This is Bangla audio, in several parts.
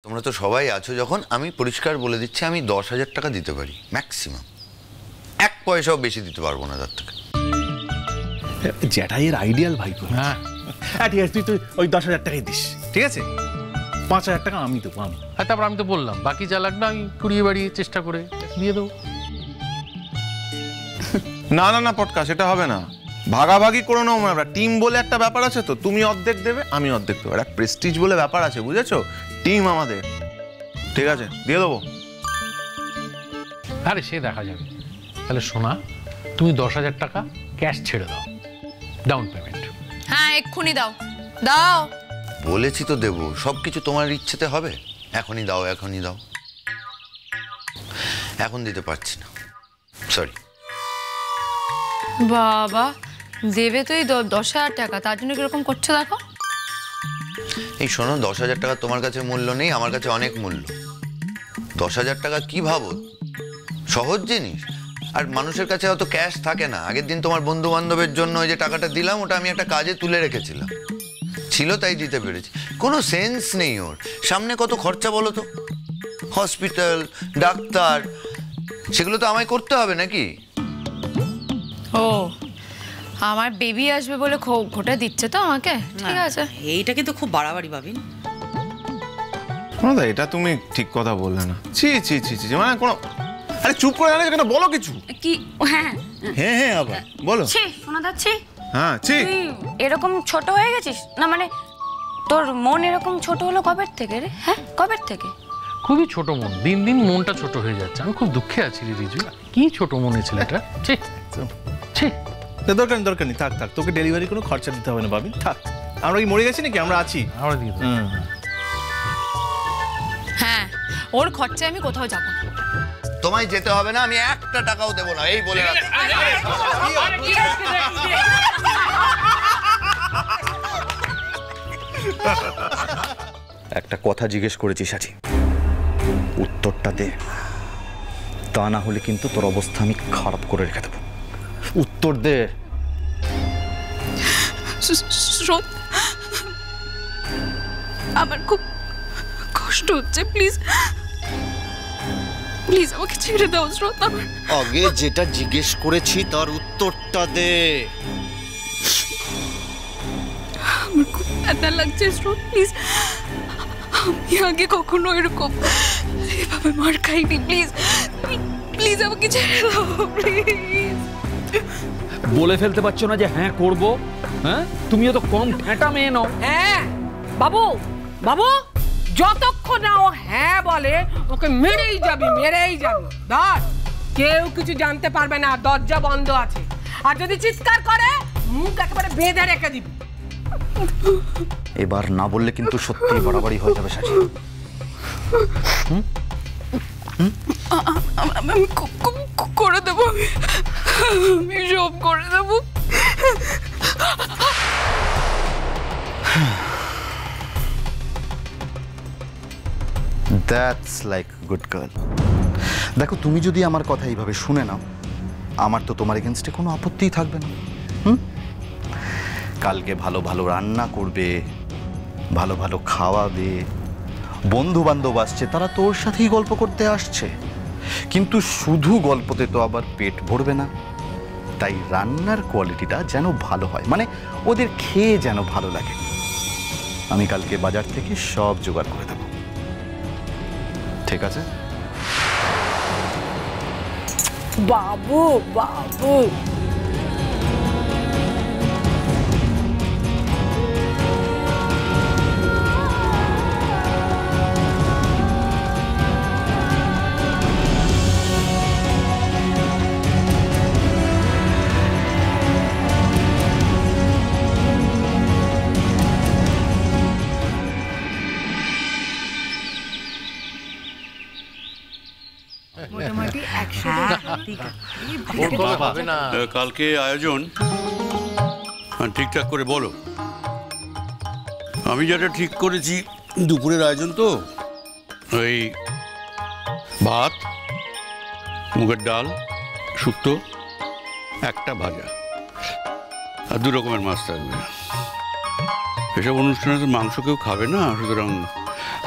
তোমরা তো সবাই আছো যখন, আমি পরিষ্কার বলে দিচ্ছি আমি 10,000 টাকা দিতে পারি ম্যাক্সিমাম। 1 পয়সাও বেশি দিতে পারবো না তার থেকে। জ্যাঠাইয়ের আইডিয়াল ভাইপো। হ্যাঁ ঠিক আছে, তুই ওই 10,000 টাকাই দিস, ঠিক আছে? 5,000 টাকা আমি দেবো। হ্যাঁ, তারপর আমি তো বললাম বাকি যা লাগবে আমি কুড়িয়ে বাড়িয়ে চেষ্টা করে দিয়ে দেবো। না না না পটকা, সেটা হবে না। ভাগাভাগি করে নাও আমরা, টিম বলে একটা ব্যাপার আছে তো, তুমি অর্ধেক দেবে আমি অর্ধেক দেবো, একটা প্রেস্টিজ বলে ব্যাপার আছে, বুঝেছো? টিম আমাদের, ঠিক আছে দিয়ে দেবো। আরে সে দেখা যাবে। তাহলে শোনা, তুমি 10,000 টাকা ক্যাশ ছেড়ে দাও, ডাউন পেমেন্ট। হ্যাঁ এক্ষুনি দাও, দাও। বলেছি তো দেবো, সবকিছু তোমার ইচ্ছেতে হবে। এখনই দাও, এখনই দাও। এখন দিতে পারছি না, সরি। বাবা দেবে তো এই 10,000 টাকা, তার জন্য কিরকম করছো দেখো। এই শোনো, 10,000 টাকা তোমার কাছে মূল্য নেই, আমার কাছে অনেক মূল্য। 10,000 টাকা কি ভাবো সহজ জিনিস? আর মানুষের কাছে অত ক্যাশ থাকে না। আগের দিন তোমার বন্ধু বান্ধবের জন্য ওই যে টাকাটা দিলাম, ওটা আমি একটা কাজে তুলে রেখেছিলাম, ছিল তাই দিতে পেরেছি। কোনো সেন্স নেই ওর। সামনে কত খরচা বলো তো, হসপিটাল, ডাক্তার, সেগুলো তো আমায় করতে হবে নাকি? ও আমার বেবি আসবে বলে ঘটা দিচ্ছে তো আমাকে, ঠিক আছে। এইটা কিন্তু খুব বাড়াবাড়ি ভাবিন। দাদা এটা তুমি ঠিক কথা বললে না। ছি ছি ছি ছি, মানে কোনো, আরে চুপ করে আরে কেন, বলো কিছু। কি? হ্যাঁ হ্যাঁ হ্যাঁ আবার বলো। ছি শোনা যাচ্ছে। হ্যাঁ ছি। তুই এরকম ছোট হয়ে গেছিস না, মানে তোর মন এরকম ছোট হলো কবের থেকে রে? হ্যাঁ কবের থেকে? খুবই ছোট মন, দিন দিন মনটা ছোট হয়ে যাচ্ছে। আমি খুব দুঃখে আছি রে রিজু, কি ছোট মনে ছেলেটা। ছি ছি। দরকার নেই, থাক থাক, তোকে ডেলিভারি কোনো খরচা দিতে হবে না ভাবি, থাক। আমরা কি মরে গেছি নাকি? আমরা আছি। আমরা দিয়ে দেবো। হ্যাঁ ওর খরচায় আমি কোথাও যাব না। তোমায় যেতে হবে না, আমি 1 টাকাও দেবো না, এই বলে রাখো। একটা কথা জিজ্ঞেস করেছি সাচি, উত্তরটা দে, তা না হলে কিন্তু তোর অবস্থা আমি খারাপ করে রেখে দেবো। উত্তর দে। স্রোত আমার খুব কষ্ট হচ্ছে, প্লিজ প্লিজ আমাকে ছেড়ে দাও স্রোত। আমার আগে যেটা জিজ্ঞেস করেছি তার উত্তরটা দে। আমার খুব ব্যথা লাগছে স্রোত, প্লিজ। আমি আগে কখনো এরকম এভাবে মার খাইনি, প্লিজ প্লিজ আমাকে ছেড়ে দাও প্লিজ। বলে ফেলতে পারছো না যে হ্যাঁ করব? হ্যাঁ তুমিও তো কম ঠেঁটা মেয়ে নও। হ্যাঁ বাবু, বাবু যতক্ষণ না ও হ্যাঁ বলে ওকে মেরেই যাবি, মেরেই যাবি। ধর, কেউ কিছু জানতে পারবে না, দরজা বন্ধ আছে। আর যদি চিৎকার করে মুখ একেবারে বেঁধে রেখে দিবি। এবার না বললে কিন্তু সত্যি বাড়াবাড়ি হয়ে যাবে সাচি। আমি করে দেবো, আমি সব করে দেবো। That's like good girl. দেখো, তুমি যদি আমার কথা এইভাবে শুনে নাও, আমার তো তোমার এগেনস্টে কোনো আপত্তিই থাকবে না। কালকে ভালো ভালো রান্না করবে, ভালো ভালো খাওয়াবে, বন্ধু বান্ধব আসছে, তারা তোর সাথেই গল্প করতে আসছে। কিন্তু শুধু গল্পতে তো আবার পেট ভরবে না, তাই রান্নার কোয়ালিটিটা যেন ভালো হয়, মানে ওদের খেয়ে যেন ভালো লাগে। আমি কালকে বাজার থেকে সব জোগাড় করে দেবো, ঠিক আছে? বাবু বাবু কালকে আয়োজন ঠিকঠাক করে বলো। আমি যেটা ঠিক করেছি, দুপুরের আয়োজন তো ওই ভাত, মুগের ডাল, শুক্তো, একটা ভাজা আর 2 রকমের মাছ থাকবে। এসব অনুষ্ঠানে তো মাংস কেউ খাবে না, সুতরাং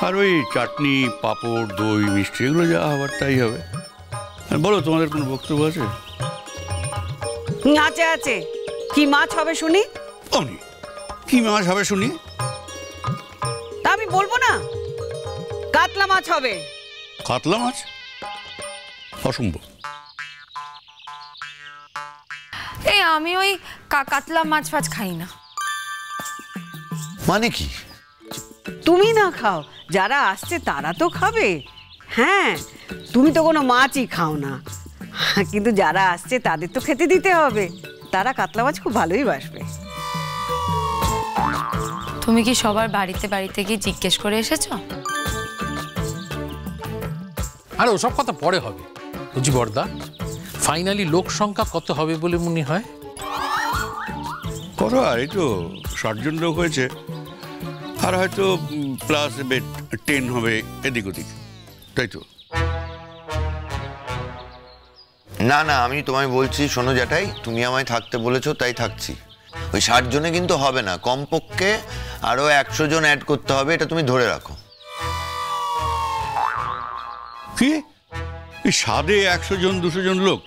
আর ওই চাটনি, পাঁপড়, দই, মিষ্টি এগুলো যা হবার তাই হবে। আর বলো, তোমাদের কোনো বক্তব্য আছে? আছে আছে। কি মাছ হবে শুনি? অমনি কি মাছ হবে শুনি? তা আমি বলবো না, কাতলা মাছ হবে। কাতলা মাছ? অসম্ভব। এই আমি ওই কাতলা মাছ ফাছ খাই না। মানে কি? তুমি না খাও, যারা আসছে তারা তো খাবে। হ্যাঁ, তুমি তো কোনো মাছই খাও না, কিন্তু যারা আসছে তাদের তো খেতে দিতে হবে। তারা কাতলা মাছ খুব ভালোই বাসবে। তুমি কি সবার বাড়িতে বাড়িতে গিয়ে জিজ্ঞেস করে এসেছো? আর ওসব কথা পরে হবে বুঝি বর্দা। ফাইনালি লোক সংখ্যা কত হবে বলে মনে হয়? করো, আর এই তো 60 জন লোক হয়েছে, আর হয়তো প্লাস 10 হবে এদিক ওদিক, তাই তো? না না, আমি তোমায় বলছি, শোনো জ্যাঠাই, তুমি আমায় থাকতে বলেছো তাই থাকছি। ওই 60 জনে কিন্তু হবে না, কমপক্ষে আরো 100 জন অ্যাড করতে হবে, এটা তুমি ধরে রাখো। কি এই স্বাদে 100 জন 200 জন লোক?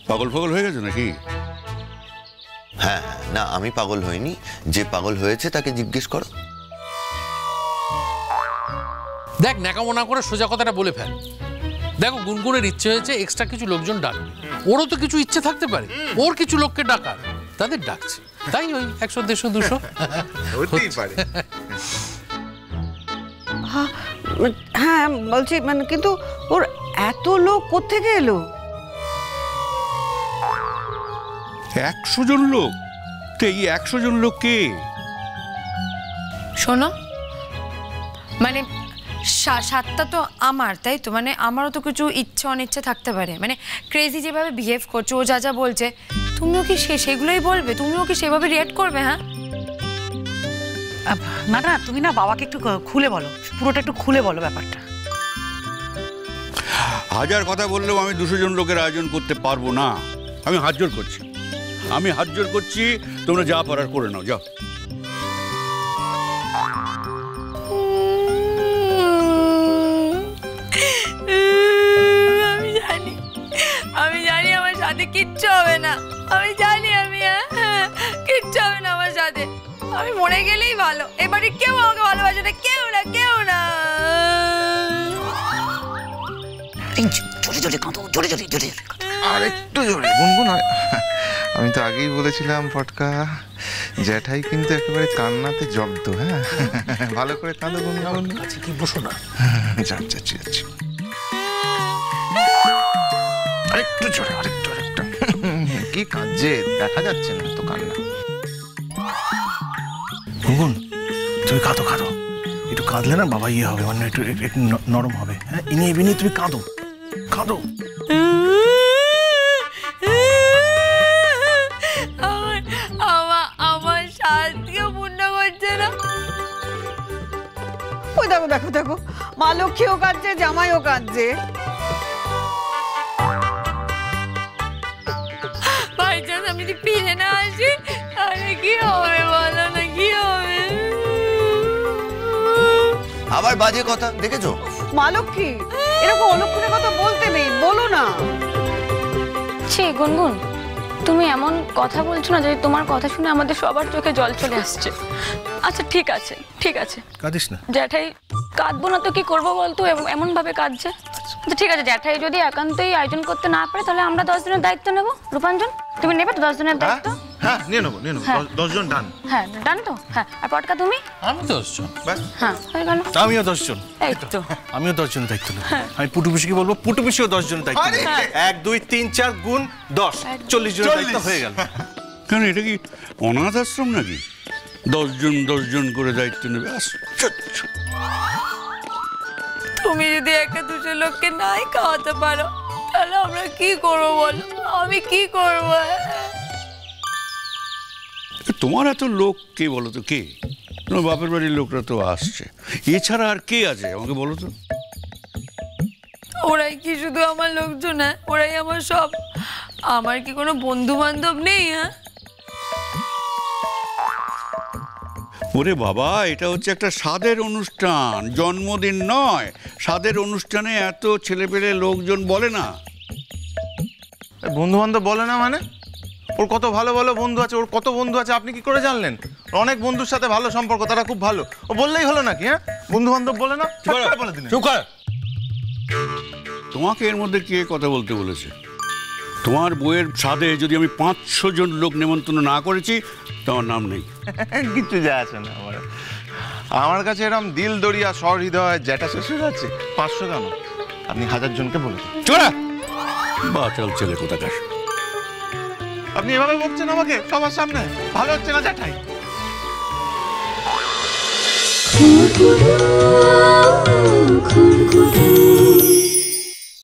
পাগল ফাগল হয়ে গেছে নাকি? হ্যাঁ হ্যাঁ, না আমি পাগল হইনি, যে পাগল হয়েছে তাকে জিজ্ঞেস করো। দেখ, ন্যাকামো না করে সোজা কথাটা বলে ফেল। দেখো, গুনগুনের ইচ্ছে হয়েছে এক্সট্রা কিছু লোকজন ডাকবে, ওরও তো কিছু ইচ্ছে থাকতে পারে, ওর কিছু লোককে ডাকার, তাদের ডাকছে, তাই ওই 100 150 200 হতেই পারে। হ্যাঁ বলছি, মানে কিন্তু ওর এত লোক কোত্থেকে এলো? 100 জন লোক? তো এই 100 জন লোক কে? শোনো, মানে 7টা তো আমার, তাই তো? মানে আমারও তো কিছু ইচ্ছে অনিচ্ছে থাকতে পারে। মানে ক্রেজি যেভাবে বিহেভ করছো, ও যা যা বলছে, তুমিও কি সেগুলোই বলবে? তুমিও কি সেভাবে রিঅ্যাক্ট করবে? হ্যাঁ না না, তুমি না বাবাকে একটু খুলে বলো, পুরোটা একটু খুলে বলো ব্যাপারটা। হাজার কথা বললেও আমি 200 জন লোকের আয়োজন করতে পারবো না। আমি হাত জোর করছি, তোমরা যা পারার করে নাও, যাও। আমি জানি আমার সাথে কিচ্ছু হবে না, আমি জানি কিচ্ছু হবে না আমার সাথে। আমি মরে গেলেই ভালো, এবারে কেউ আমাকে ভালোবাসে না, কেউ না, কেউ না। জোরে জোরে কাঁদো, জোরে জোরে জোরে। আর একটু জোরে গুনগুন। আমি তো আগেই বলেছিলাম ফটকা, জ্যাঠাই কিন্তু একেবারে কান্নাতে জব্দ। হ্যাঁ, ভালো করে কাঁদো গুনগুন। আচ্ছা, কি বসো না, যাচ্ছি। আরেকটু জোরে, আরেকটু। কি কাঁদছে, দেখা যাচ্ছে না তো কান্না। গুনগুন, তুমি কাঁদো, একটু কাঁদলে না বাবা ইয়ে হবে, মানে একটু নরম হবে। হ্যাঁ, ইনি তুমি কাঁদো। আমার শান্তিও পূর্ণ করছে না। ওই দেখো, মা লক্ষ্মীও কাঁদছে, জামাইও কাঁদছে। ভাইজান, আমি যদি ফিরে না আসি তাহলে কি হবে বলো না, কি হবে? আবার বাজে কথা দেখেছো? মা লক্ষ্মী, এরকম অলক্ষণের কথা বলতে নেই, বলো না। ছি গুনগুন, তুমি এমন কথা বলছো না, যদি তোমার কথা শুনে আমাদের সবার চোখে জল চলে আসছে। আচ্ছা ঠিক আছে, কাঁদিস না জ্যাঠাই। কাঁদবো না তো কি করবো বলতো, এমন ভাবে কাঁদছে। আচ্ছা ঠিক আছে, জ্যাঠাই যদি একান্তই আয়োজন করতে না পারে, তাহলে আমরা 10 জনের দায়িত্ব নেবো। রূপাঞ্জন, তুমি নেবে তো 10 জনের দায়িত্ব? হ্যাঁ, নিয়ে নেবো। 10 জন ডান। হ্যাঁ ডান তো। হ্যাঁ, আর পটকা তুমি? আমি 10 জন। হ্যাঁ, হয়ে গেল। আমিও 10 জন। এই তো, আমিও 10 জনের দায়িত্ব নেব। আমি পুটু পিসিকে বলবো, পুটু পিসিও 10 জনের দায়িত্ব নেবে। 1 2 3 4 গুণ 10, 40 জনের দায়িত্ব হয়ে গেল। কেন, এটা কি অনাথ আশ্রম নাকি? 10 জন করে দায়িত্ব নেবে? তুমি যদি 1-2 লোককে নাই খাওয়াতে পারো, তাহলে আমরা কি করবো বলো? আমি কি করবো? তোমার এত লোক কে বলো তো? কে? তোমার বাপের বাড়ির লোকরা তো আসছে, এছাড়া আর কে আছে আমাকে বলো তো? ওরাই কি শুধু আমার লোকজন? হ্যাঁ, ওরাই আমার সব। আমার কি কোনো বন্ধু বান্ধব নেই? হ্যাঁ, ওরে বাবা, এটা হচ্ছে একটা স্বাদের অনুষ্ঠান, জন্মদিন নয়। স্বাদের অনুষ্ঠানে এত ছেলেপেলে লোকজন বলে না। বন্ধু বান্ধব বলে না মানে? ওর কত ভালো ভালো বন্ধু আছে, ওর কত বন্ধু আছে আপনি কি করে জানলেন? অনেক বন্ধুর সাথে ভালো সম্পর্ক, তারা খুব ভালো। ও বললেই হলো নাকি? হ্যাঁ, বন্ধু বান্ধব বলে না, বলে দিলেন। চুপ কর। তোমাকে এর মধ্যে কে কথা বলতে বলেছে? তোমার বইয়ের স্বাদে যদি আমি 500 জন লোক নেমন্তন্ন না করেছি, তোমার নাম নেই। কিচ্ছু যায় আসে না আমার কাছে। এরকম দিল দরিয়া সহৃদয় জ্যাঠা শ্বশুর আছে, 500 কেন, আপনি 1000 জনকে বলে দিন। চোরা বাচাল ছেলে কোথাকার। আপনি এভাবে বলছেন আমাকে সবার সামনে, ভালো হচ্ছে না জ্যাঠাই। খুরকুরু খুরকুরু